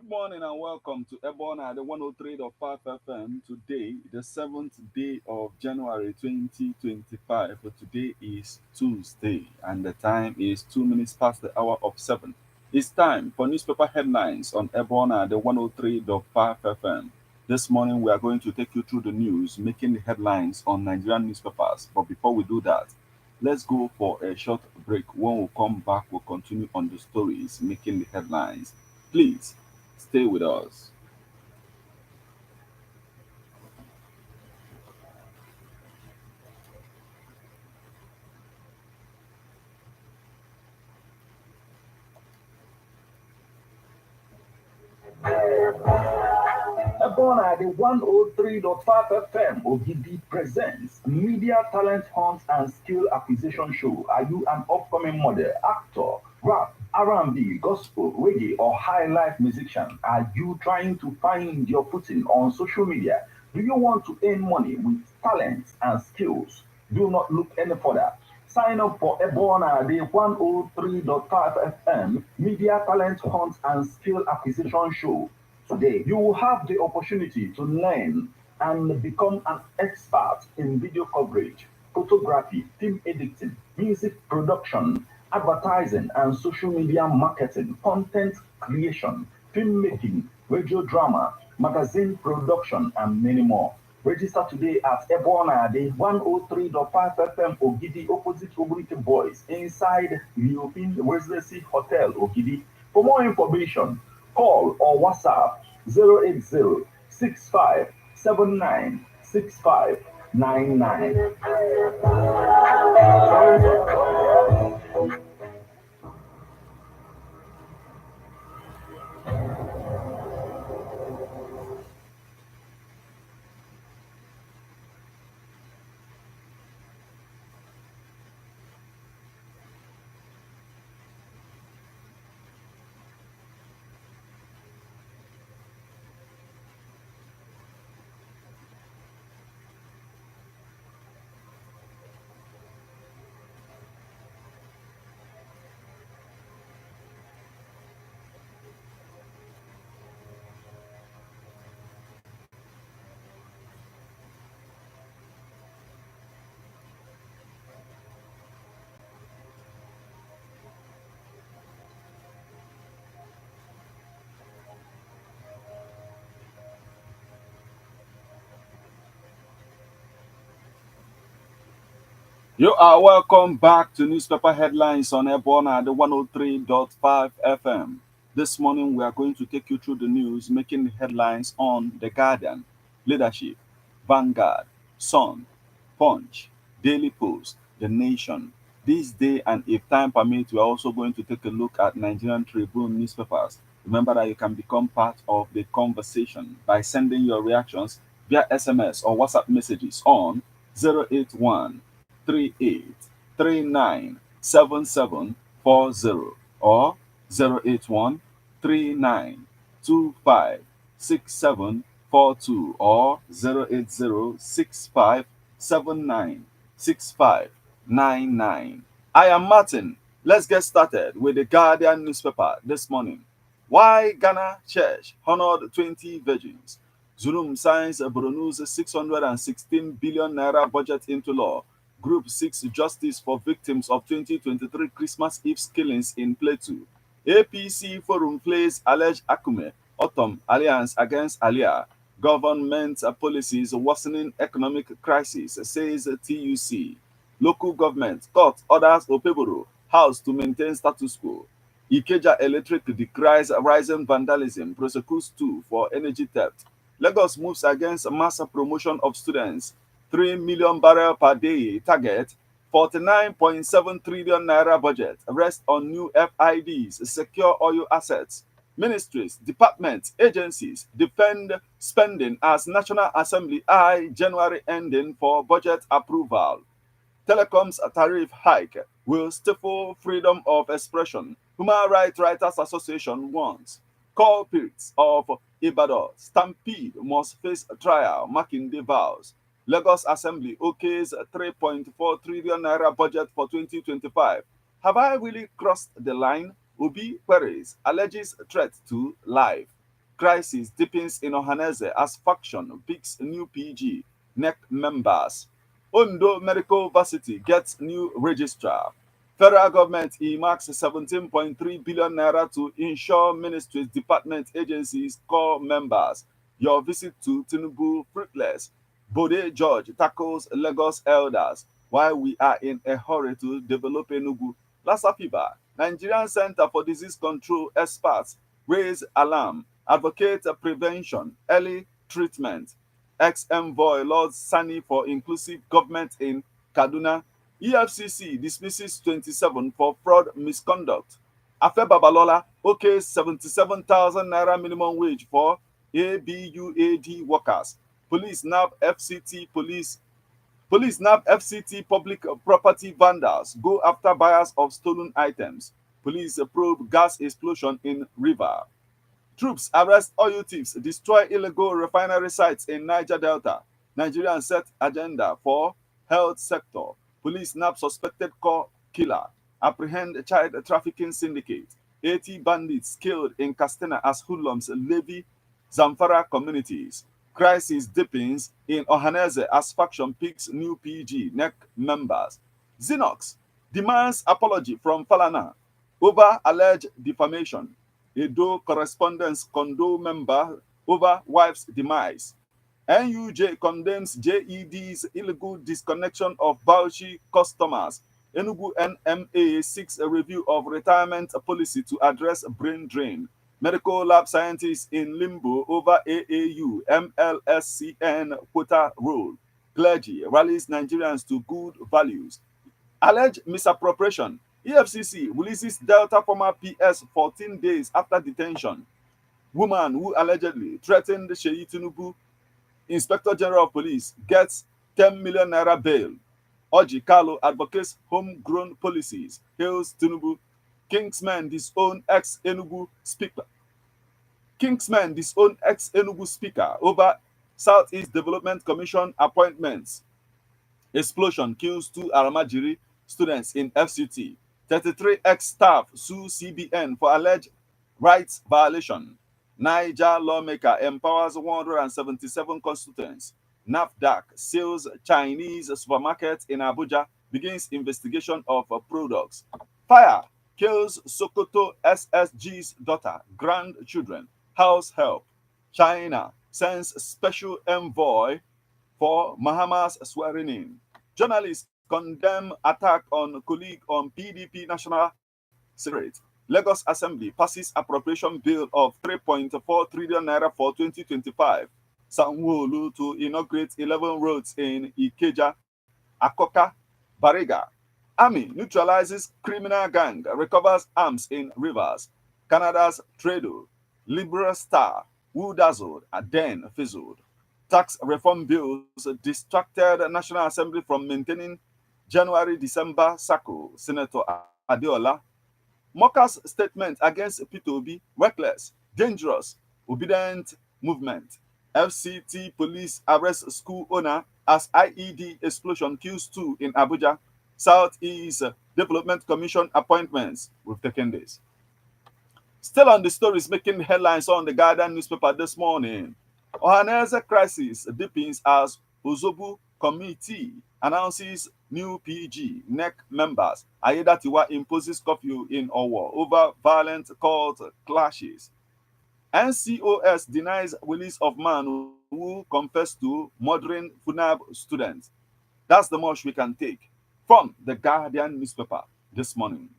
Good morning and welcome to Ebona, the 103.5 FM. Today, the 7th day of January 2025. Today is Tuesday and the time is 2 minutes past the hour of 7. It's time for newspaper headlines on Ebona, the 103.5 FM. This morning, we are going to take you through the news making the headlines on Nigerian newspapers. But before we do that, let's go for a short break. When we come back, we'll continue on the stories making the headlines. Please stay with us. Born at the 103.5 FM, Ogidi presents Media Talent Hunt and Skill Acquisition Show. Are you an upcoming model, actor, rap, R&B, gospel, reggae, or high life musician? Are you trying to find your footing on social media? Do you want to earn money with talents and skills? Do not look any further. Sign up for Ebona, the 103.5 FM Media Talent Hunt and Skill Acquisition Show. Today, you will have the opportunity to learn and become an expert in video coverage, photography, film editing, music production, advertising and social media marketing, content creation, filmmaking, radio drama, magazine production, and many more. Register today at Ebona, the 103.5 FM Ogidi, opposite Obrite Boys, inside European Residency Hotel Ogidi. For more information, call or WhatsApp 080 6579 6599. You are welcome back to newspaper headlines on Ebona, the 103.5 FM. This morning, we are going to take you through the news making the headlines on The Guardian, Leadership, Vanguard, Sun, Punch, Daily Post, The Nation. This day, and if time permits, we are also going to take a look at Nigerian Tribune newspapers. Remember that you can become part of the conversation by sending your reactions via SMS or WhatsApp messages on 081 38397740 or 08139256742 or 08065796599. I am Martin. Let's get started with the Guardian newspaper this morning. Why Ghana Church honored 20 virgins. Zulum signs Borno's 616 billion naira budget into law. Group seeks justice for victims of 2023 Christmas Eve killings in Plateau. APC Forum plays alleged Akume, Autumn Alliance against Alia. Government policies worsening economic crisis, says TUC. Local government court orders Opeboro House to maintain status quo. Ikeja Electric decries rising vandalism, prosecutes two for energy theft. Lagos moves against mass promotion of students. 3 million barrel per day target, 49.7 trillion naira budget, rest on new FIDs, secure oil assets. Ministries, departments, agencies defend spending as National Assembly eye January ending for budget approval. Telecom's tariff hike will stifle freedom of expression. Human Rights Writers Association warns. Culprits of Ibadan stampede must face trial, Makinde vows. Lagos Assembly okays 3.4 trillion naira budget for 2025. Have I really crossed the line? Obi queries alleges threat to life. Crisis deepens in Ohanese as faction picks new PG, NEC members. Ondo Medical Varsity gets new registrar. Federal government earmarks 17.3 billion naira to ensure ministries, department, agencies, core members. Your visit to Tinubu fruitless. Bode George tackles Lagos elders while we are in a hurry to develop Enugu. Lassa fever. Nigerian Center for Disease Control experts raise alarm, advocate prevention, early treatment. Ex-envoy Lord Sani for inclusive government in Kaduna. EFCC dismisses 27 for fraud misconduct. Afe Babalola okays 77,000 naira minimum wage for ABUAD workers. Police nab FCT public property vandals go after buyers of stolen items. Police probe gas explosion in river. Troops arrest oil thieves, destroy illegal refinery sites in Niger Delta. Nigerians set agenda for health sector. Police nab suspected core killer. Apprehend child trafficking syndicate. 80 bandits killed in Castena as hoodlums levy Zamfara communities. Crisis deepens in Ohanese as faction picks new PG NEC members. Xenox demands apology from Falana over alleged defamation. Edo correspondence condo member over wife's demise. NUJ condemns JED's illegal disconnection of Bauchi customers. Enugu NMA seeks a review of retirement policy to address brain drain. Medical lab scientists in limbo over AAU MLSCN quota rule. Clergy rallies Nigerians to good values. Alleged misappropriation. EFCC releases Delta former PS 14 days after detention. Woman who allegedly threatened Sheyi Tinubu, Inspector General of Police, gets 10 million naira bail. Oji Kalu advocates homegrown policies, hails Tinubu. Kingsmen disown ex-Enugu speaker. Kingsmen disown ex-Enugu speaker over Southeast Development Commission appointments. Explosion kills two Aramajiri students in FCT. 33 ex-staff sue CBN for alleged rights violation. Niger lawmaker empowers 177 constituents. NAFDAC sells Chinese supermarket in Abuja, begins investigation of products. Fire kills Sokoto SSG's daughter, grandchildren, house help. China sends special envoy for Mahama's swearing in. Journalists condemn attack on colleague on PDP National Secretariat. Lagos Assembly passes appropriation bill of 3.4 trillion naira for 2025. Sanwo-Olu to inaugurate 11 roads in Ikeja, Akoka, Bariga. Army neutralizes criminal gang, recovers arms in rivers. Canada's Trudeau, Liberal star, who dazzled and then fizzled. Tax reform bills distracted National Assembly from maintaining January-December cycle. Senator Adeola. Moka's statement against Peter Obi, reckless, dangerous, obedient movement. FCT police arrest school owner as IED explosion kills two in Abuja. Southeast Development Commission appointments. We've taken this. Still on the stories making headlines on the Guardian newspaper this morning. Ohanese crisis deepens as Ozobu Committee announces new PG NEC members. Ayedatiwa imposes curfew in Owo over violent court clashes. NCOS denies release of man who confessed to murdering FUNAB students. That's the much we can take from the Guardian newspaper this morning.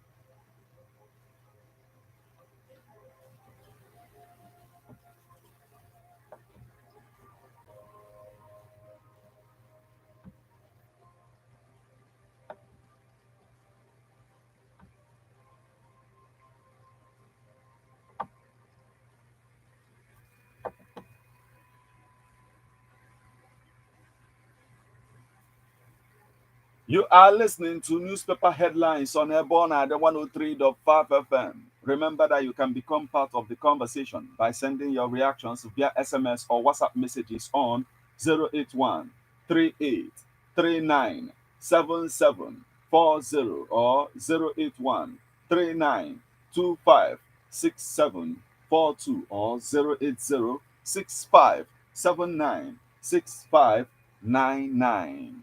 You are listening to newspaper headlines on Airborne at 103.5 FM. Remember that you can become part of the conversation by sending your reactions via SMS or WhatsApp messages on 081 38 39 7740 or 081 39 25 67 42 or 080 6579 6599.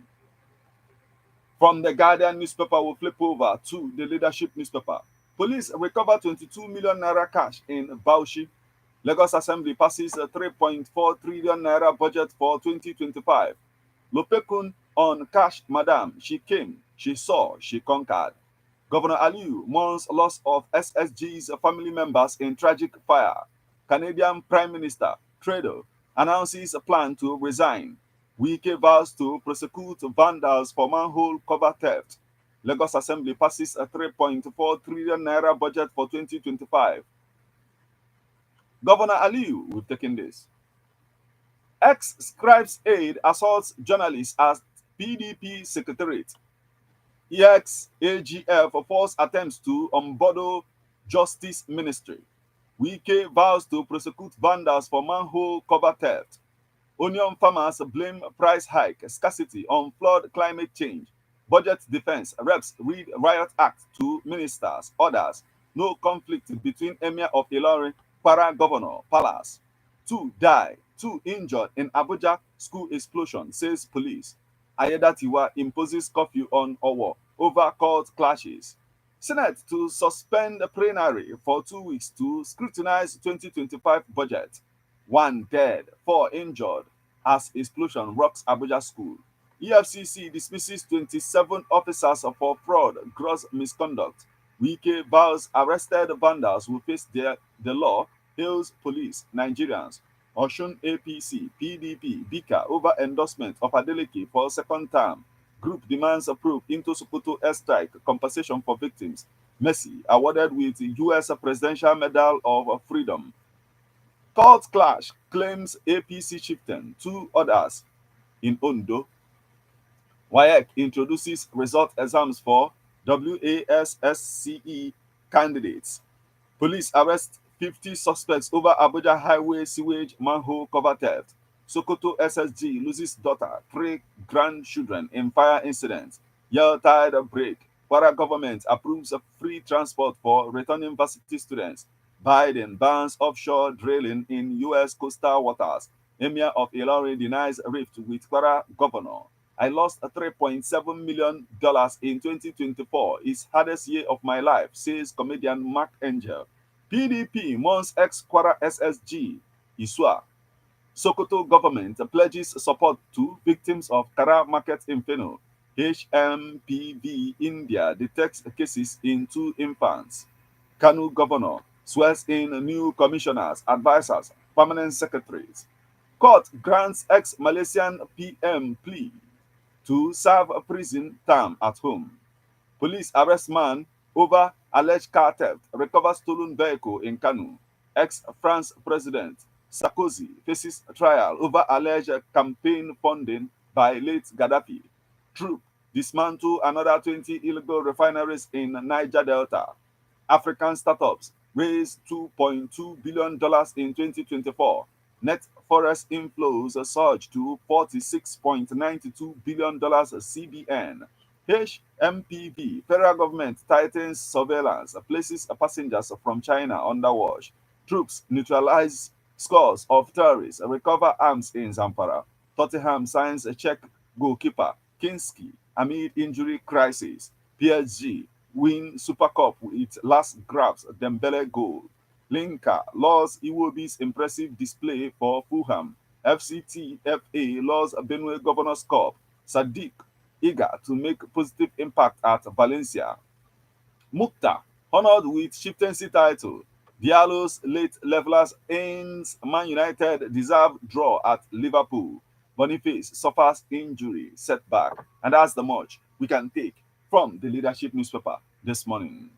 From the Guardian newspaper, we'll flip over to the leadership newspaper. Police recover 22 million naira cash in Bauchi. Lagos Assembly passes a 3.4 trillion naira budget for 2025. Lopekun on cash, madam. She came, she saw, she conquered. Governor Aliu mourns loss of SSG's family members in tragic fire. Canadian Prime Minister Trudeau announces a plan to resign. Wike vows to prosecute vandals for manhole cover theft. Lagos Assembly passes a 3.4 trillion naira budget for 2025. Governor Aliu, we've taken this. Ex scribes aide assaults journalists at PDP secretariat. EX AGF false attempts to unbundle Justice Ministry. Wike vows to prosecute vandals for manhole cover theft. Onion farmers blame price hike, scarcity on flood climate change. Budget defense reps read riot act to ministers, orders. No conflict between Emir of Ilorin, para governor, palace. Two die, two injured in Abuja school explosion, says police. Ayedatiwa imposes curfew on Owo over court clashes. Senate to suspend plenary for 2 weeks to scrutinize 2025 budget. One dead, four injured as explosion rocks Abuja school. EFCC dismisses 27 officers for fraud, gross misconduct. Wike vows arrested vandals will face the law, hails police, Nigerians. Oshun APC, PDP, BIKA over endorsement of Adeleke for second term. Group demands approve into Sokoto airstrike compensation for victims. Mercy awarded with US Presidential Medal of Freedom. Court clash claims APC chieftain, two others in Ondo. WAEC introduces result exams for WASSCE candidates. Police arrest 50 suspects over Abuja highway sewage manhole cover theft. Sokoto SSG loses daughter, three grandchildren in fire incident. Yell-tide break. Kwara government approves of free transport for returning varsity students. Biden bans offshore drilling in U.S. coastal waters. Emir of Ilorin denies rift with Kwara governor. I lost $3.7 million in 2024. It's hardest year of my life, says comedian Mark Angel. PDP mourns ex-Kwara SSG, Isua. Sokoto government pledges support to victims of Kara market inferno. HMPV India detects cases in two infants. Kanu governor swears in new commissioners, advisors, permanent secretaries. Court grants ex-Malaysian PM plea to serve a prison term at home. Police arrest man over alleged car theft, recover stolen vehicle in Kanu. Ex-France President Sarkozy faces trial over alleged campaign funding by late Gaddafi. Troop dismantle another 20 illegal refineries in Niger Delta. African startups raised $2.2 billion in 2024. Net forest inflows surged to $46.92 billion CBN. HMPV, federal government tightens surveillance, places passengers from China under watch. Troops neutralize scores of terrorists, recover arms in Zamfara. Tottenham signs a Czech goalkeeper, Kinski, amid injury crisis. PSG win Super Cup with last grabs Dembele goal. Linka lost Iwobi's impressive display for Fulham. FCTFA lost Benue Governors Cup. Sadiq eager to make positive impact at Valencia. Mukta honored with chieftaincy title. Diallo's late levelers ends Man United deserved draw at Liverpool. Boniface suffers injury setback, and that's the much we can take from the leadership newspaper this morning.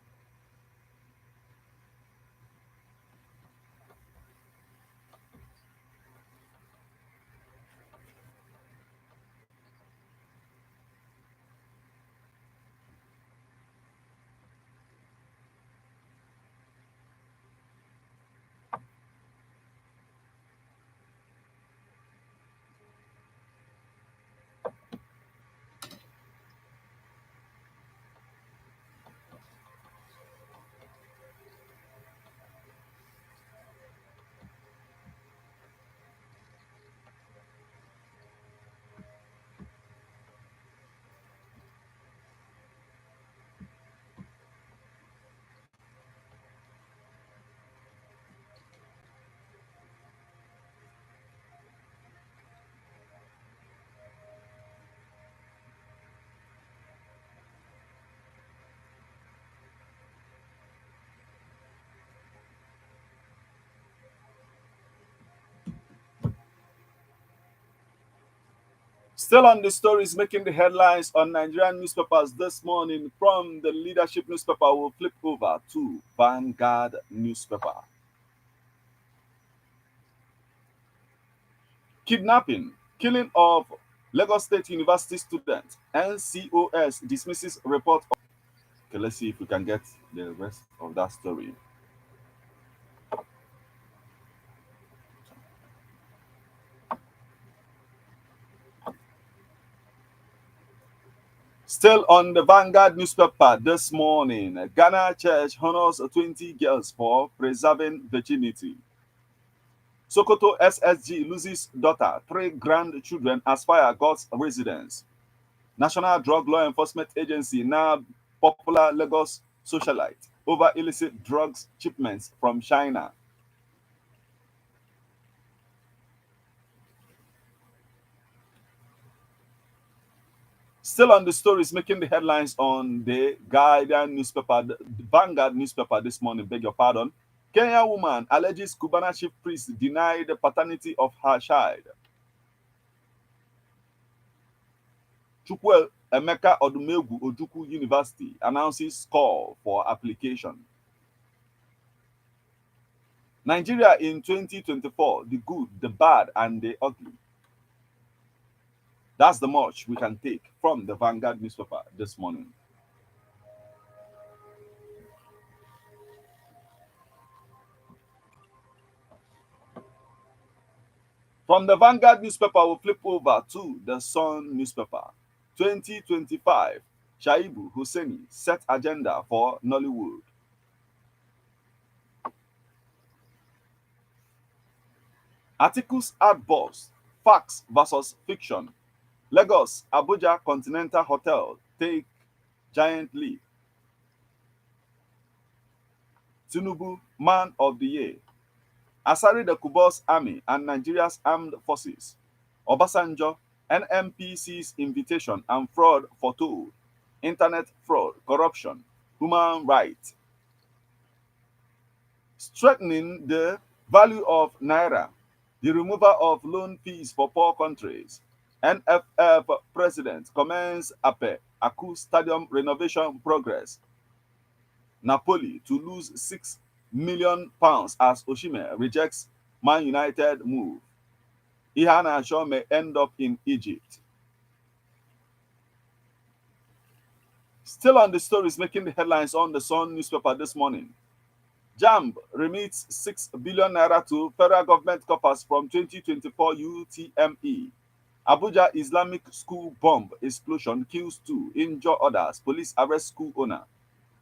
Still on the stories making the headlines on Nigerian newspapers this morning, from the leadership newspaper, we'll flip over to Vanguard newspaper. Kidnapping, killing of Lagos State University student. NCOS dismisses report. Okay, let's see if we can get the rest of that story. Still on the Vanguard newspaper this morning, Ghana Church honors 20 girls for preserving virginity. Sokoto SSG loses daughter, three grandchildren as fire guards residence. National Drug Law Enforcement Agency now popular Lagos socialite over illicit drugs shipments from China. Still on the stories making the headlines on the Guardian newspaper, the Vanguard newspaper this morning, beg your pardon. Kenya woman alleges Cubana chief priest denied the paternity of her child. Chukwu Emeka Odumegwu Ojukwu University announces call for application. Nigeria in 2024, the good, the bad, and the ugly. That's the much we can take from the Vanguard newspaper this morning. From the Vanguard newspaper, we'll flip over to the Sun newspaper. 2025, Shaibu Husseini set agenda for Nollywood. Articles outburst, facts versus fiction. Lagos, Abuja Continental Hotel take giant leap. Tinubu, man of the year. Asari the Kubos Army and Nigeria's armed forces. Obasanjo, NMPC's invitation and fraud foretold. Internet fraud, corruption, human rights. Strengthening the value of Naira. The removal of loan fees for poor countries. NFF president commends APE, Aku Stadium renovation progress. Napoli to lose £6 million as Osimhen rejects Man United move. Ihana Shaw may end up in Egypt. Still on the stories making the headlines on the Sun newspaper this morning. JAMB remits 6 billion naira to federal government coffers from 2024 UTME. Abuja Islamic school bomb explosion kills 2, injure others. Police arrest school owner.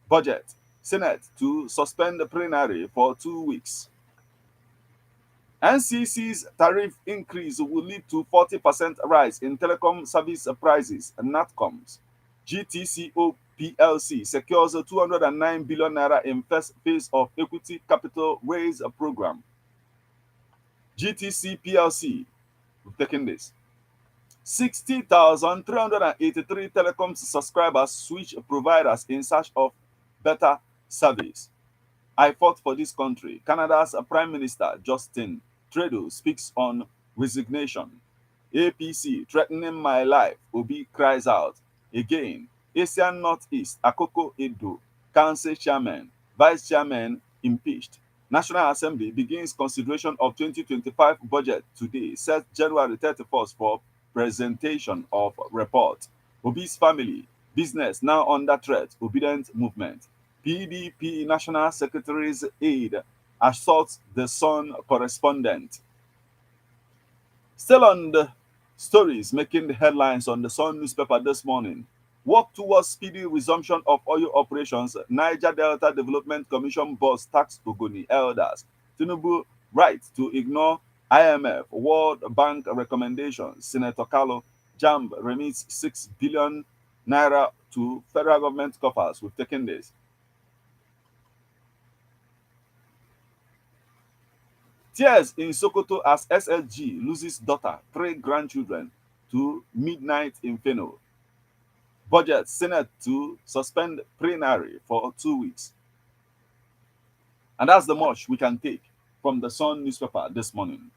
Budget. Senate to suspend the plenary for 2 weeks. NCC's tariff increase will lead to 40% rise in telecom service prices and NatComs. GTCO PLC secures 209 billion naira in first phase of equity capital raise program. GTC PLC, we've taken this. 60,383 telecom subscribers switch providers in search of better service. I fought for this country. Canada's Prime Minister Justin Trudeau speaks on resignation. APC threatening my life. Obi cries out. Again, Asian Northeast, Akoko Edo, Council Chairman, Vice Chairman impeached. National Assembly begins consideration of 2025 budget today, set January 31st for presentation of report. Obi's family, business now under threat, obedient movement. PDP National Secretary's aide assaults the Sun correspondent. Still on the stories making the headlines on the Sun newspaper this morning. Work towards speedy resumption of oil operations. Niger Delta Development Commission boss tax Ogoni elders. Tinubu right to ignore IMF World Bank recommendations. Senator Carlo Jamb remits 6 billion naira to federal government coffers. We've taken this. Tears in Sokoto as SSG loses daughter, 3 grandchildren to midnight inferno. Budget Senate to suspend plenary for 2 weeks. And that's the much we can take from the Sun newspaper this morning.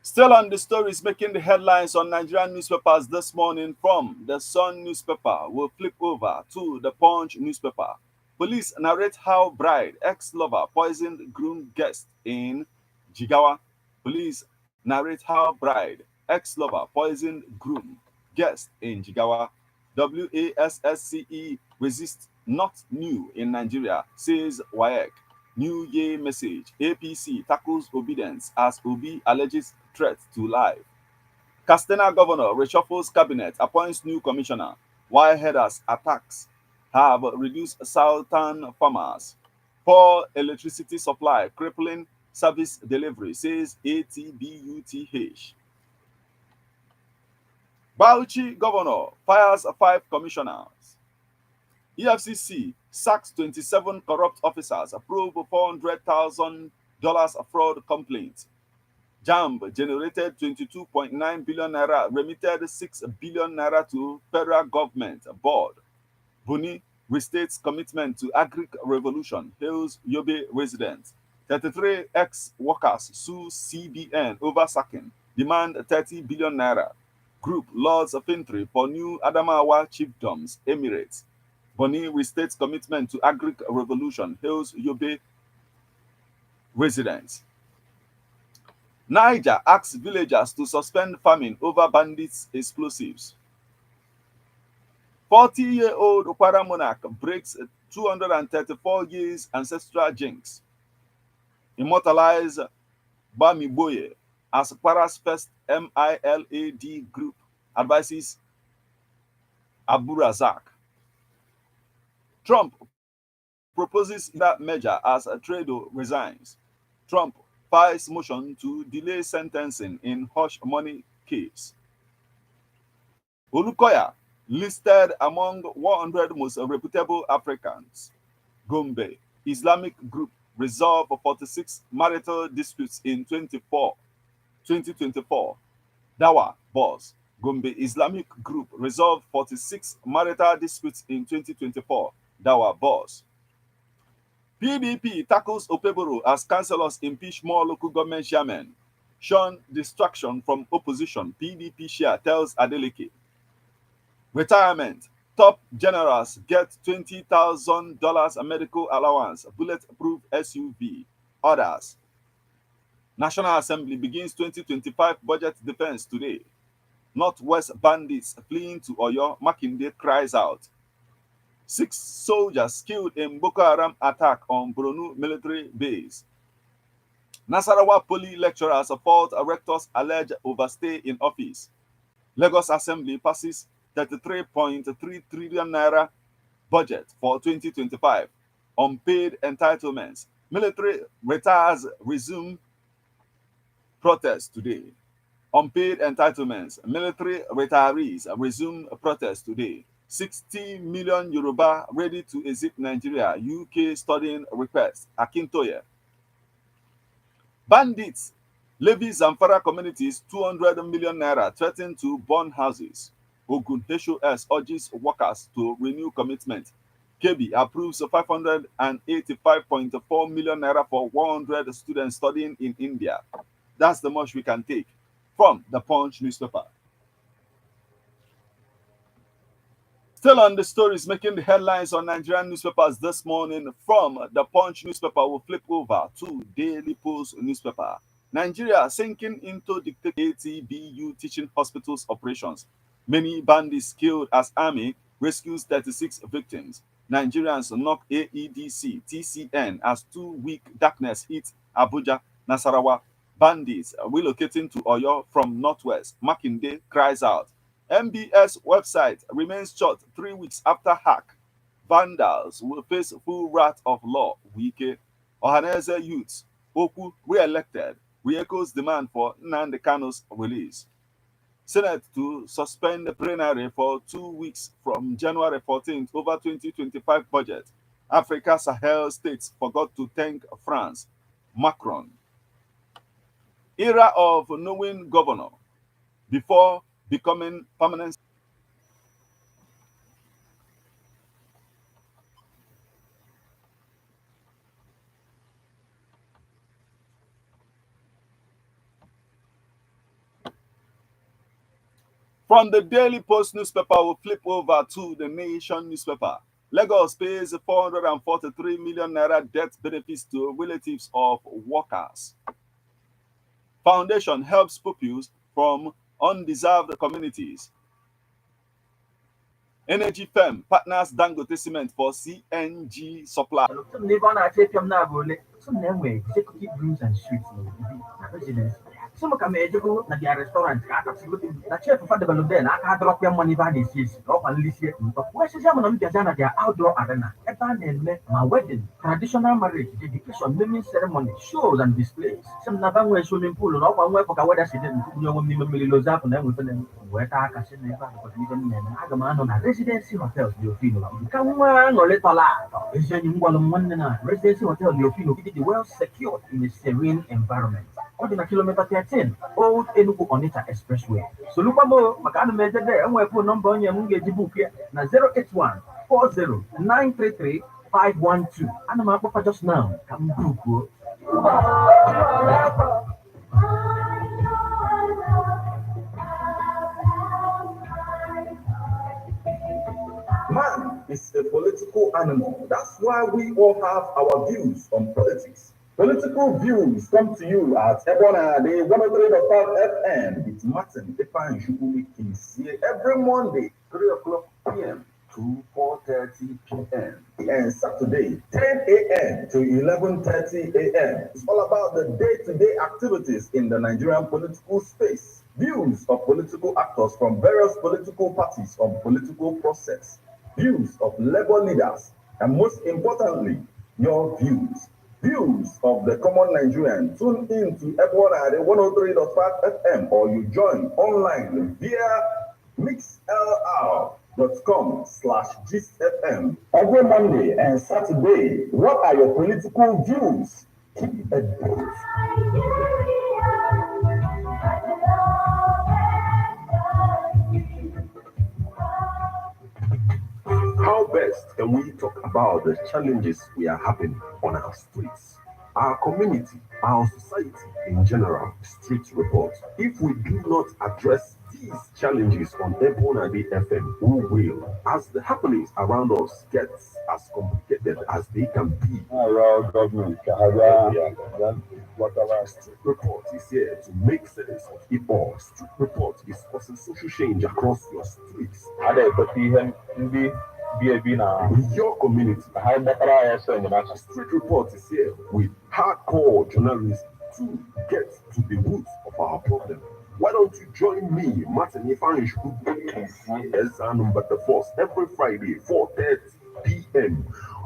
Still on the stories making the headlines on Nigerian newspapers this morning from the Sun newspaper, we'll flip over to the Punch newspaper. Police narrate how bride ex-lover poisoned groom guest in Jigawa. Police narrate how bride ex-lover poisoned groom guest in Jigawa. WASSCE resist not new in Nigeria, says WAEC. New Year message. APC tackles obedience as Obi alleges threat to life. Castena governor reshuffles cabinet, appoints new commissioner, while headers attacks have reduced southern farmers. Poor electricity supply crippling service delivery, says ATBUTH. Bauchi governor fires five commissioners. EFCC sacks 27 corrupt officers, approve $400,000 fraud complaint. JAMB generated 22.9 billion naira, remitted 6 billion naira to federal government board. Buni restates commitment to agric revolution, hails Yobe residents. 33 ex-workers sue CBN over sacking, demand 30 billion naira. Group Lords of Infantry for new Adamawa chiefdoms, Emirates. Boni restates commitment to agric revolution, hails Yobe residents. Niger asks villagers to suspend farming over bandits' explosives. 40-year-old Okwara monarch breaks 234 years ancestral jinx. Immortalize Bamiboye as Kwara's first MILAD group, advises Abu Razak. Trump proposes that measure as Trudeau resigns. Trump files motion to delay sentencing in hush money case. Olukoya listed among 100 most reputable Africans. Gombe Islamic group resolve 46 marital disputes in 2024. Dawa boss. Gombe Islamic group resolved 46 marital disputes in 2024. Dawa boss. PDP tackles Opeboro as councillors impeach more local government chairmen. Shun distraction from opposition. PDP chair tells Adeleke. Retirement. Top generals get $20,000 medical allowance. Bulletproof SUV. Others. National Assembly begins 2025 budget defense today. Northwest bandits fleeing to Oyo. Makinde cries out. 6 soldiers killed in Boko Haram attack on Borno military base. Nasarawa Poly lecturers fault rectors alleged overstay in office. Lagos Assembly passes 33.3 trillion naira budget for 2025. Unpaid entitlements. Military retires resume protest today. Unpaid entitlements. Military retirees resume protest today. 60 million Yoruba ready to exit Nigeria. UK studying request. Akintoye. Bandits levy Zamfara communities 200 million naira threaten to burn houses. Ogun HOS urges workers to renew commitment. KB approves 585.4 million naira for 100 students studying in India. That's the much we can take from the Punch newspaper. Still on the stories making the headlines on Nigerian newspapers this morning from the Punch newspaper, we'll flip over to Daily Post newspaper. Nigeria sinking into dictatorship. ATBU teaching hospitals operations. Many bandits killed as army rescues 36 victims. Nigerians knock AEDC TCN as 2 week darkness hits Abuja, Nasarawa. Bandits relocating to Oyo from northwest. Makinde cries out. MBS website remains shut 3 weeks after hack. Vandals will face full wrath of law. Wike. Ohaneze youths. Oku re-elected. Re-echoes demand for Nnamdi Kanu's release. Senate to suspend the plenary for 2 weeks from January 14th over 2025 budget. Africa Sahel states forgot to thank France. Macron. Era of knowing governor before becoming permanent. From the Daily Post newspaper, we flip over to the Nation newspaper. Lagos pays 443 million naira death benefits to relatives of workers. Foundation helps pupils from undeserved communities. Energy firm partners Dangote Cement for CNG supply. Some live on a tape them now, some them way, executive rooms and suites in the residence. Some come here to go to their restaurant, the chef for develop there, I can't drop your money by this year, up and list here. But where's the German on their outdoor arena? Evan and my wedding, traditional marriage, dedication, naming ceremony, shows and displays. Some Navan swimming pool, and up and work for what I said, you know, Mimili Lozap and then with them, where I can send them back because even Agaman on a residency hotels, you feel. Come on, or little lot. It's a residency hotel, you feel well secured in a serene environment. Ordinary kilometer 13, Old Enugu Onitsha Expressway. So look more, Macana made there, and we'll put number on your Mungi book here. Now 081 40 933 512. And I'm up just now. Come book. Man is a political animal. That's why we all have our views on politics. Political views come to you at Ebona, the 103.5 FM with Martin Epan Shukumi Kings here every Monday, 3 o'clock p.m. to 4:30 p.m. and Saturday, 10 a.m. to 11:30 a.m. It's all about the day-to-day activities in the Nigerian political space. Views of political actors from various political parties on political process. Views of labor leaders, and most importantly, your views. Views of the common Nigerian. Tune in to Ebona at 103.5 FM or you join online via mixlr.com/GistFM every Monday and Saturday. What are your political views? Keep it brief. How best can we talk about the challenges we are having on our streets, our community, our society in general? Street report. If we do not address these challenges on Ebona FM, who will, as the happenings around us get as complicated as they can be? Our government, whatever. Street report is here to make sense of it all. Street report is causing social change across your streets. In your community, Street Report is here with hardcore journalism to get to the roots of our problem. Why don't you join me, Martin Ifanish, as number the force every Friday, 4:30 p.m.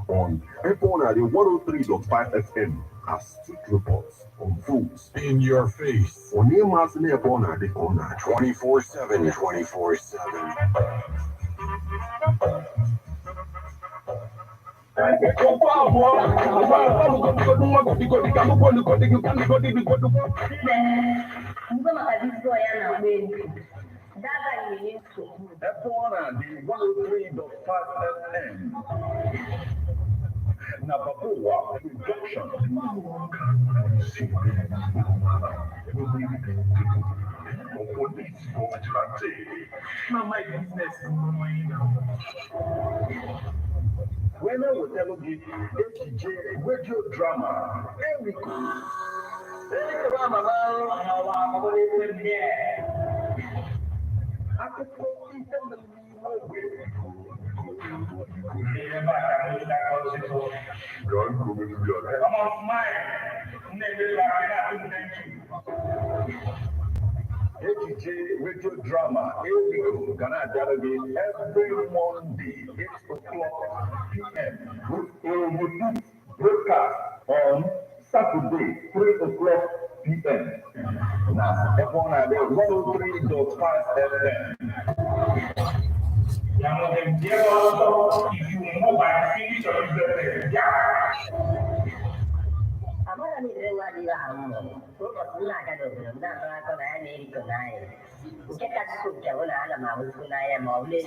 on Ebona 103.5 FM as Street Reports unfolds in your face. On Emas in Ebona, the corner 24/7, 24/7. Ebona, the 103.5 FM. Nababoa production. My business. When I will tell you, AJ, radio drama, Enrico. AJ radio drama, Enrico, Ghana Dialogue every Monday, 8 o'clock p.m. with a repeat broadcast on Saturday, 3 o'clock p.m. Now, Ebona 103.5 FM. Amara mi rewa di hamu. Ko suna ka da da ba ko na ne ko na yi. Ke ka su ke wala ala ma mu suna ya ma wule.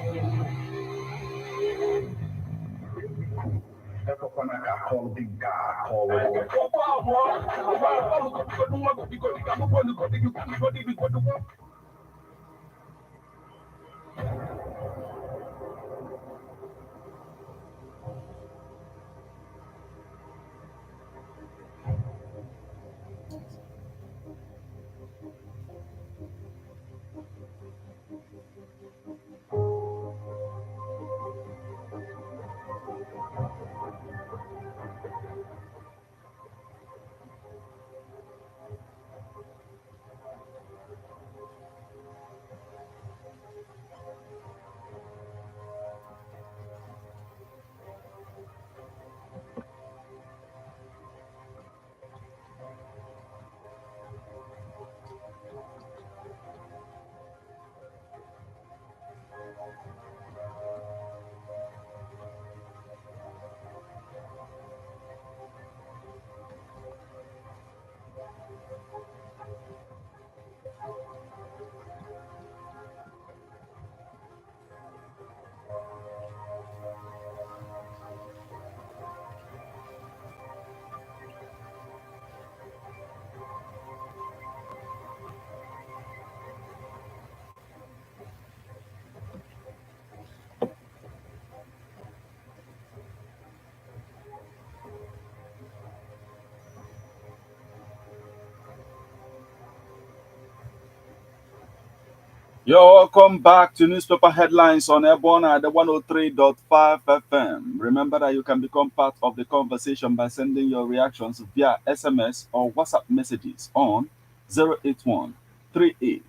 You're welcome back to Newspaper Headlines on Airborne at the 103.5 FM. Remember that you can become part of the conversation by sending your reactions via SMS or WhatsApp messages on 081 38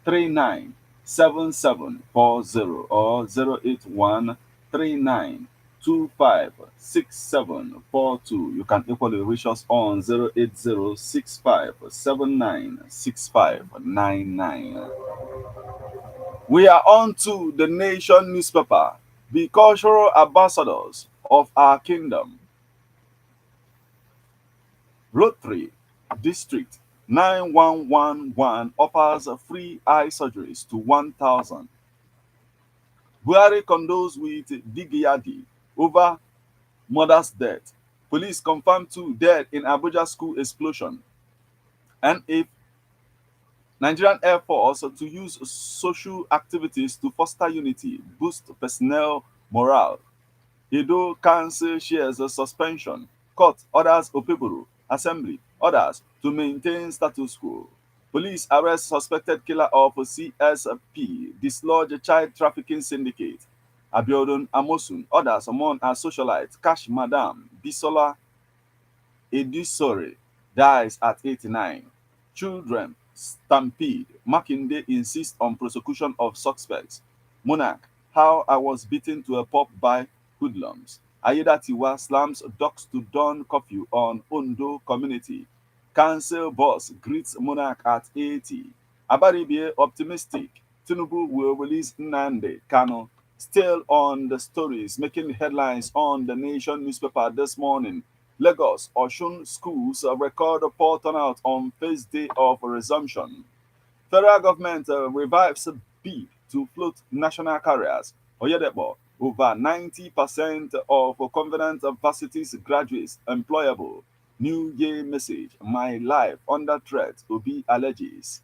39 7740 or 081 39 256742. You can equally reach us on 08065796599. We are on to the Nation newspaper, the cultural ambassadors of our kingdom. Road 3, District 9111 offers free eye surgeries to 1,000. Buhari condoles with Digiyadi over mother's death. Police confirm 2 dead in Abuja school explosion. And if Nigerian Air Force to use social activities to foster unity, boost personnel morale. Edo Council shares a suspension. Court orders Opeboro Assembly orders to maintain status quo. Police arrest suspected killer of CSP, dislodge child trafficking syndicate. Abiodun Amosun orders among as socialite cash Madam Bisola Edusore dies at 89. Children stampede. Makinde insists on prosecution of suspects. Monarch, how I was beaten to a pulp by hoodlums. Ayedatiwa slams ducks to dawn curfew on Ondo community. Council boss greets Monarch at 80. Abaribie optimistic. Tinubu will release Nnamdi Kano. Still on the stories making headlines on the Nation newspaper this morning. Lagos, Osun schools record a poor turnout on first day of resumption. Federal government revives bid to float national carriers. Oyedepo, over 90% of Covenant Varsities graduates employable. New Year message, my life under threat will be alleges.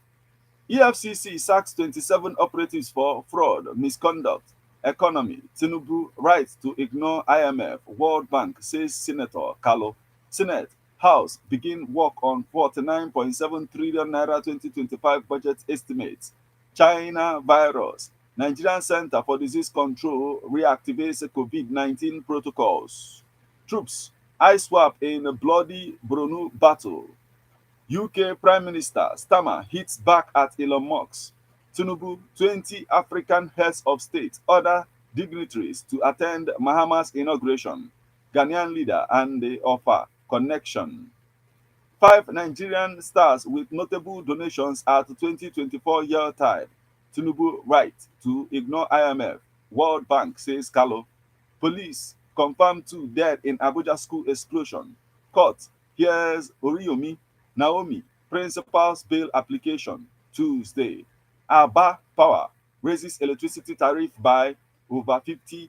EFCC sacks 27 operatives for fraud, misconduct, economy. Tinubu right to ignore IMF. World Bank says Senator Kalo. Senate, House begin work on 49.7 trillion naira 2025 budget estimates. China virus. Nigerian Center for Disease Control reactivates COVID-19 protocols. Troops, ISWAP in a bloody Brunu battle. UK Prime Minister Starmer hits back at Elon Musk. Tinubu, 20 African heads of state order dignitaries to attend Mahama's inauguration. Ghanaian leader and the offer connection. 5 Nigerian stars with notable donations at 2024 year tide. Tinubu right to ignore IMF. World Bank says Kalo. Police confirm 2 dead in Abuja school explosion. Court hears Oriyomi Naomi principal's bail application Tuesday. Aba Power raises electricity tariff by over 50%.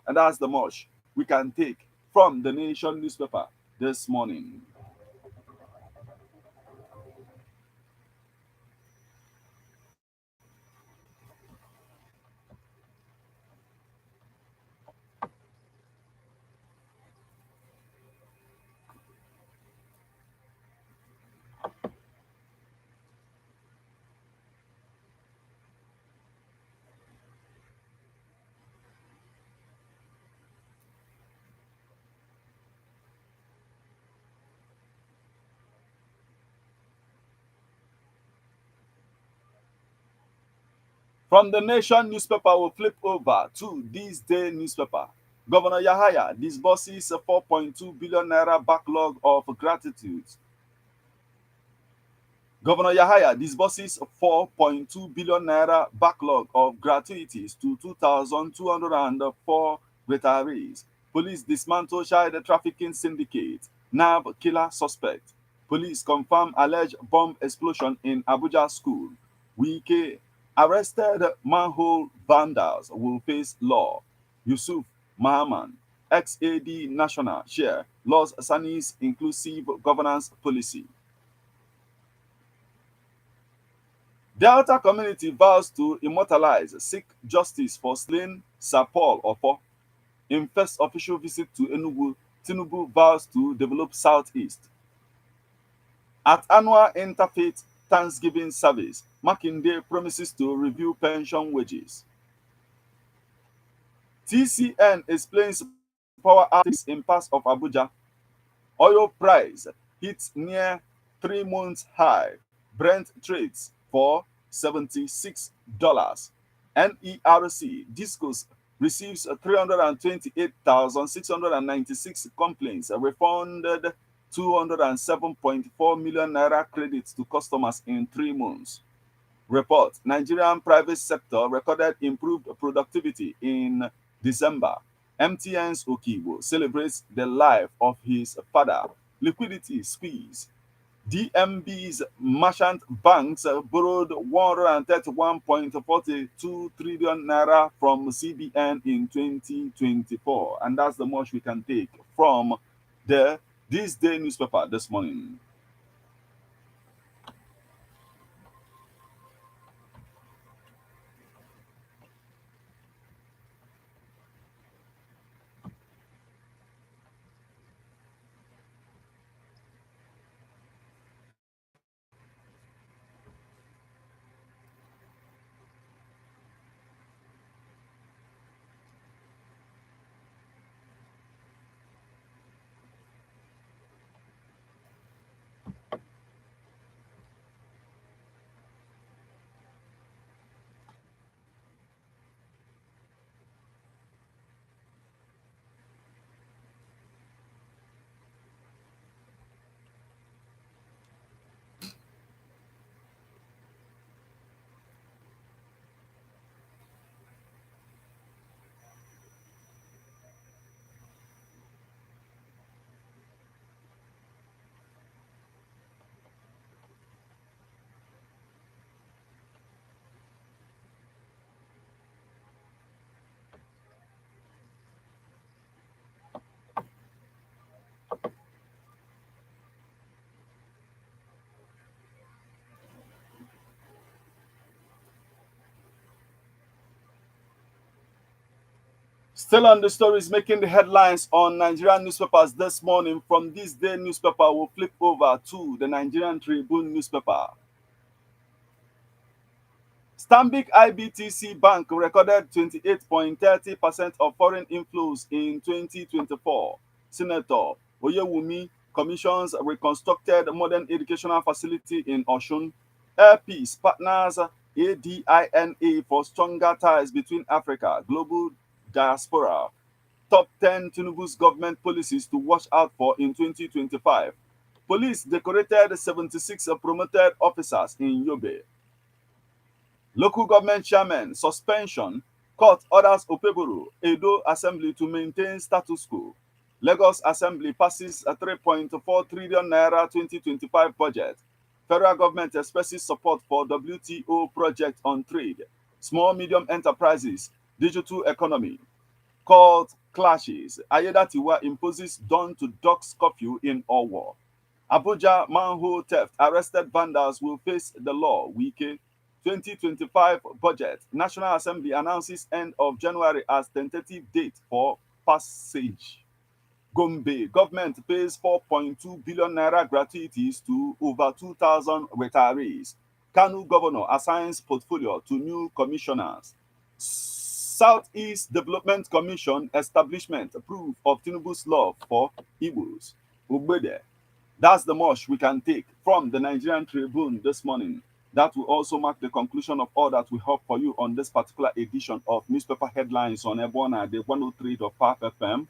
And that's the much we can take from the Nation newspaper this morning. From the Nation newspaper, we'll flip over to this day newspaper. Governor Yahaya disburses a 4.2 billion naira backlog of gratitude. Governor Yahaya disburses 4.2 billion naira backlog of gratuities to 2,204 retirees. Police dismantle child trafficking syndicate. Nab killer suspect. Police confirm alleged bomb explosion in Abuja school. Wike arrested manhole vandals will face law. Yusuf Mahaman, ex-AD National Chair, Los Sani's inclusive governance policy. Delta community vows to immortalize, seek justice for slain Sir Paul Opo. In first official visit to Enugu, Tinubu vows to develop Southeast. At annual Interfaith Thanksgiving service. Makinde promises to review pension wages. TCN explains power outages in parts of Abuja. Oil price hits near 3 months high. Brent trades for $76. NERC Discos receives 328,696 complaints, refunded 207.4 million naira credits to customers in 3 months. Report Nigerian private sector recorded improved productivity in December. MTN's Okibo celebrates the life of his father. Liquidity squeeze. DMB's merchant banks borrowed 131.42 trillion naira from CBN in 2024. And that's the much we can take from the This Day newspaper this morning. Still on the stories making the headlines on Nigerian newspapers this morning. From This Day newspaper, we'll flip over to the Nigerian Tribune newspaper. Stanbic IBTC Bank recorded 28.30% of foreign inflows in 2024. Senator Oyewumi commissions reconstructed modern educational facility in Osun. Airpeace partners ADINA for stronger ties between Africa, global diaspora. Top 10 Tinubu's government policies to watch out for in 2025. Police decorated 76 promoted officers in Yobe. Local government chairman suspension. Court orders Opeboro, Edo Assembly to maintain status quo. Lagos Assembly passes a 3.4 trillion naira 2025 budget. Federal government expresses support for WTO project on trade, small medium enterprises, digital economy. Court clashes. Ayedatiwa imposes dawn to dusk curfew in Owo. Abuja manhole theft. Arrested vandals will face the law. Wike. 2025 budget. National Assembly announces end of January as tentative date for passage. Gombe government pays 4.2 billion naira gratuities to over 2,000 retirees. Kanu governor assigns portfolio to new commissioners. Southeast Development Commission establishment proof of Tinubu's love for Igbos. Ugbede. That's the much we can take from the Nigerian Tribune this morning. That will also mark the conclusion of all that we have for you on this particular edition of Newspaper Headlines on Ebona, the 103.5 FM.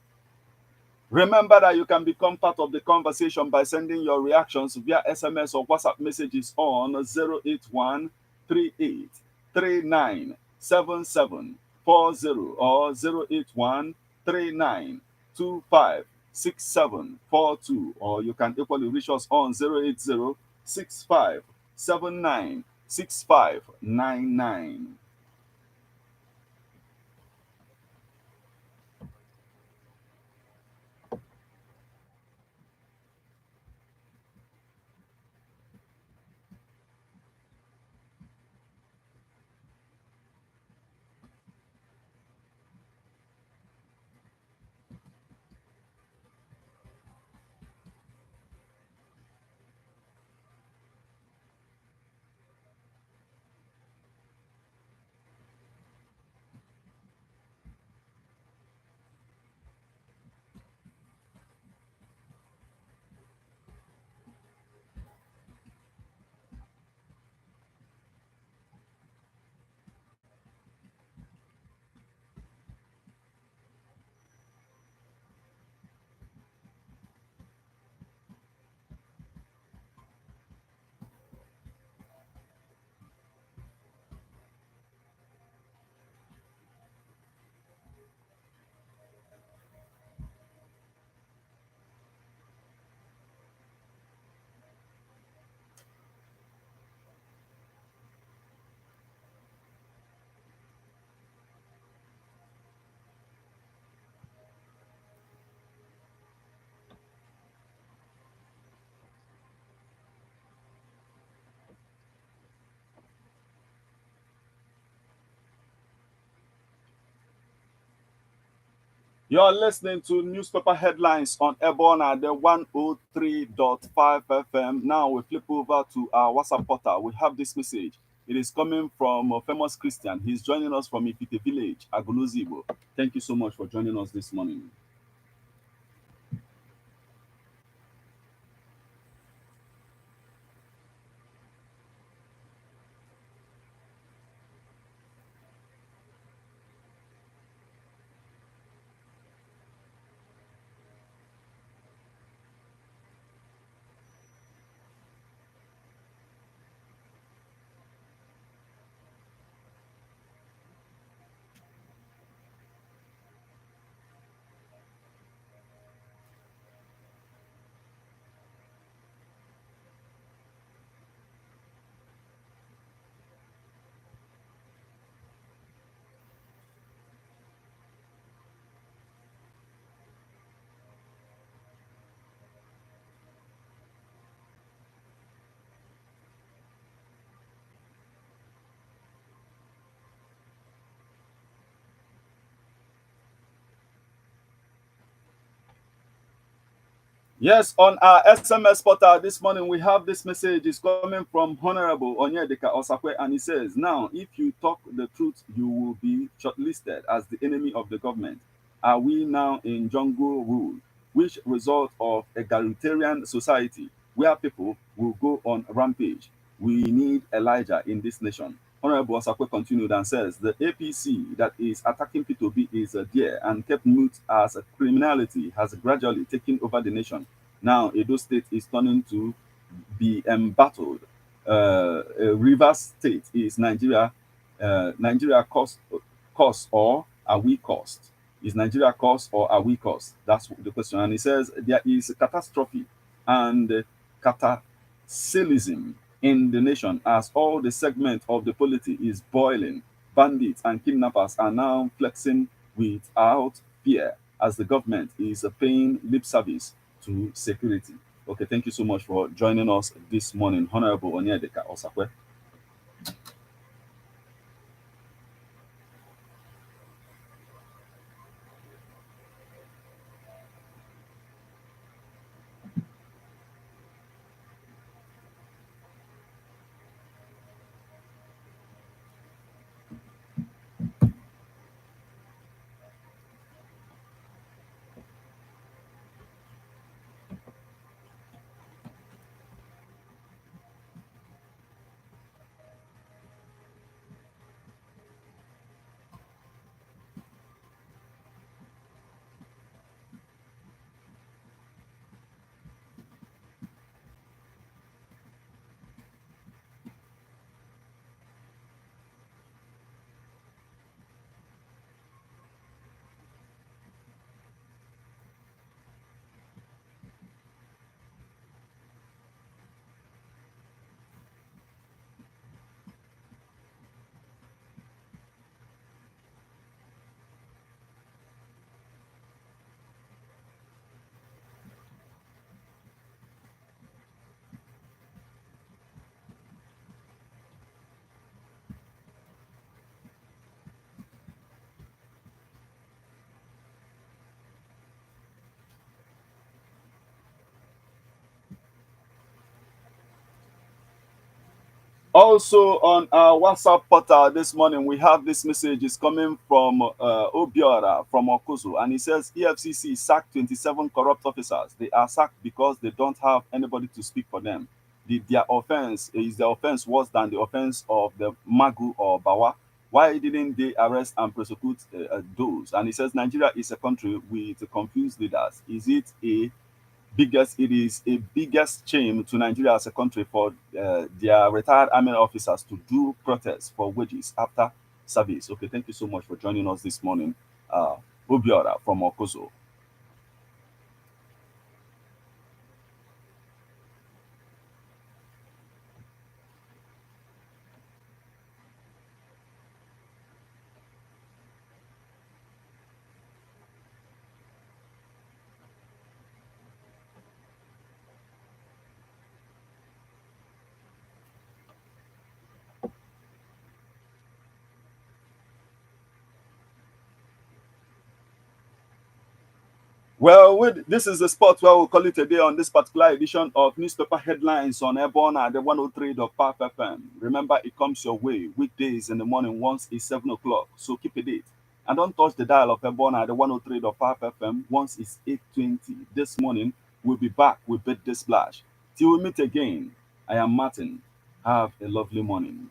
Remember that you can become part of the conversation by sending your reactions via SMS or WhatsApp messages on 081 38 39 7740 or 081 39 25 6742, or you can equally reach us on 080 65 79 6599. You're listening to newspaper headlines on Ebona, the 103.5 FM. Now we flip over to our WhatsApp portal. We have this message. It is coming from a famous Christian. He's joining us from Ifite village, Aguluzibo. Thank you so much for joining us this morning. Yes, on our SMS portal this morning, we have this message. It's coming from Honorable Onyedeka Osakwe, and he says, now, if you talk the truth, you will be shortlisted as the enemy of the government. Are we now in jungle rule, which result of egalitarian society where people will go on rampage? We need Elijah in this nation. Honorable Osakwe continued and says, the APC that is attacking P2B is there and kept mute as criminality has gradually taken over the nation. Now, Edo State is turning to be embattled. Rivers State is Nigeria. Nigeria cost or are we cost? Is Nigeria cost or are we cost? That's the question. And he says there is catastrophe and cataclysm in the nation as all the segment of the polity is boiling. Bandits and kidnappers are now flexing without fear as the government is paying lip service to security. Okay, thank you so much for joining us this morning, Honorable Onyedeka Osakwe. Also on our WhatsApp portal this morning, we have this message is coming from Obiora from Okuzu, and he says EFCC sacked 27 corrupt officers. They are sacked because they don't have anybody to speak for them. Their offense is the offense worse than the offense of the Magu or Bawa. Why didn't they arrest and prosecute those? And he says Nigeria is a country with confused leaders. Is it a biggest it is a biggest shame to Nigeria as a country for their retired army officers to do protests for wages after service. Okay, thank you so much for joining us this morning, Obiora from Okozo. Well, this is the spot where we'll call it a day on this particular edition of Newspaper Headlines on Airborne at the 103.5 FM. Remember, it comes your way weekdays in the morning once it's 7 o'clock, so keep a date. And don't touch the dial of Airborne at the 103.5 FM once it's 8:20. This morning, we'll be back with Birthday Splash. Till we meet again, I am Martin. Have a lovely morning.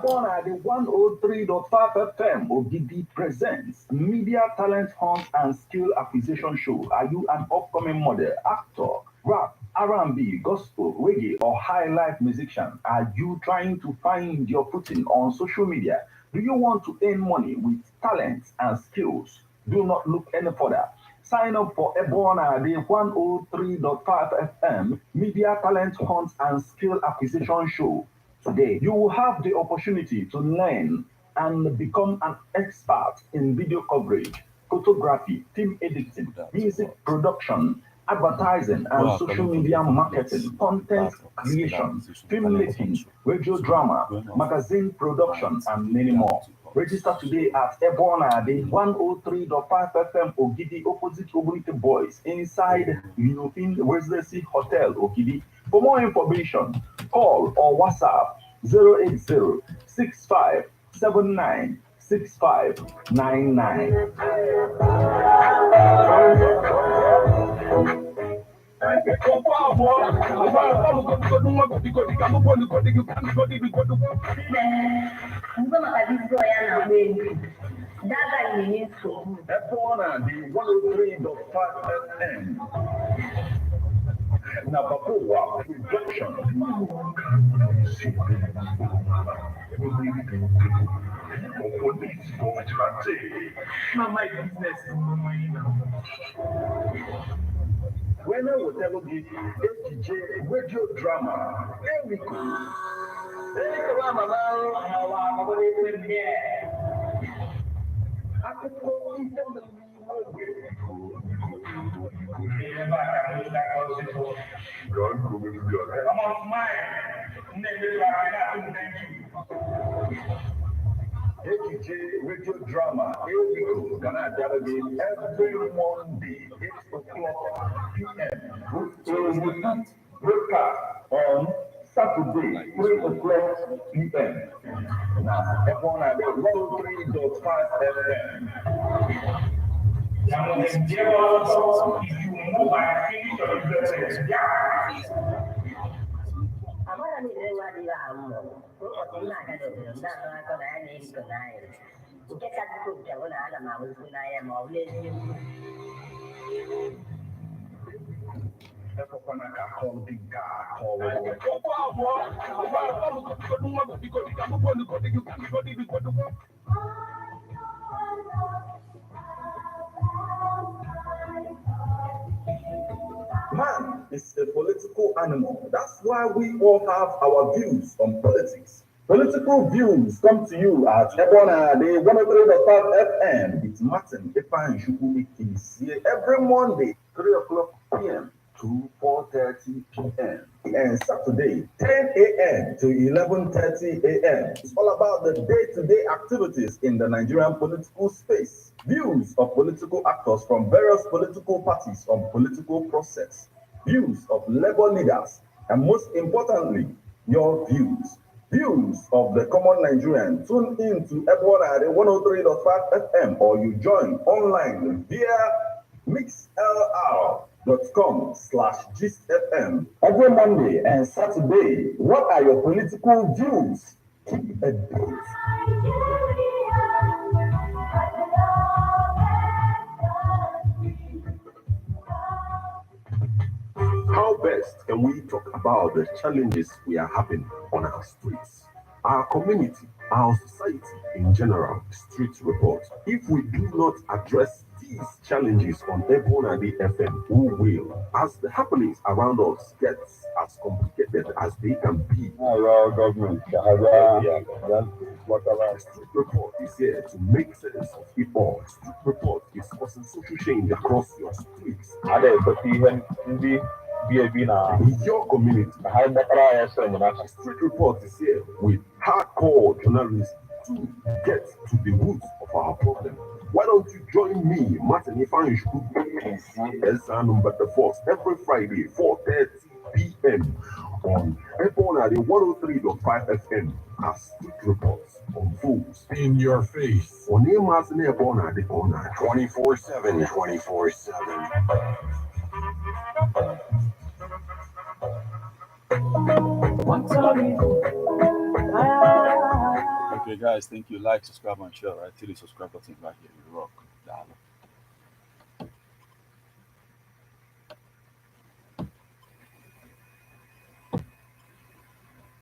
Born at the 103.5 FM, Ogidi presents Media Talent Hunt and Skill Acquisition Show. Are you an upcoming model, actor, rap, R&B, gospel, reggae, or high life musician? Are you trying to find your footing on social media? Do you want to earn money with talents and skills? Do not look any further. Sign up for Ebona, the 103.5 FM Media Talent Hunt and Skill Acquisition Show. Today, you will have the opportunity to learn and become an expert in video coverage, photography, film editing, music production, advertising, and social media marketing, content creation, filmmaking, radio drama, magazine production, and many more. Register today at Ebona, the 103.5 FM Ogidi, opposite Obrite Boys, inside European Residency Hotel, Ogidi. For more information, call or WhatsApp 080 65 79 6599. F1 the 103.5 FM. Nabapoa production. My business. When I will tell you ATJ radio drama, there we go. ATJ radio drama, here we go. Gonna delegate every Monday, 8 o'clock p.m. Broadcast on Saturday, 3 o'clock p.m. Now, everyone at the 103.5 FM. Amara mi re wa di la mo. Ko na ka de na na ko na ni ko na ye. Nke ka ku ke wona ala ma wo na ye mo le ni. Man is a political animal. That's why we all have our views on politics. Political views come to you at Ebona, the 103.5 FM. It's Martin Epan Shukumi here every Monday, 3 o'clock p.m. to 4:30 p.m. and Saturday, 10 a.m. to 11:30 a.m. It's all about the day-to-day activities in the Nigerian political space. Views of political actors from various political parties on political process. Views of labor leaders, and most importantly, your views. Views of the common Nigerian. Tune in to Ebona at 103.5 FM or you join online via MixLR facebook.com/GistFM. Every Monday and Saturday, what are your political views? Keep a date. How best can we talk about the challenges we are having on our streets, our community, our society in general? Street report. If we do not address these challenges on Ebonadi FM, who will? As the happenings around us get as complicated as they can be. Our government, whatever. Street report is here to make sense of it all. Street report is causing social change across your streets. In your community, Street Report is here with hardcore journalists to get to the roots of our problem. Why don't you join me, Martin Ifanishu, number the first every Friday, 4:30 p.m. on Epona, the 103.5 FM as Street Reports unfolds in your face. On Martin Epona, the corner 24/7, 24/7. Okay, guys, thank you. Like, subscribe, and share. Right, till the subscribe button right here. You rock. Dialogue.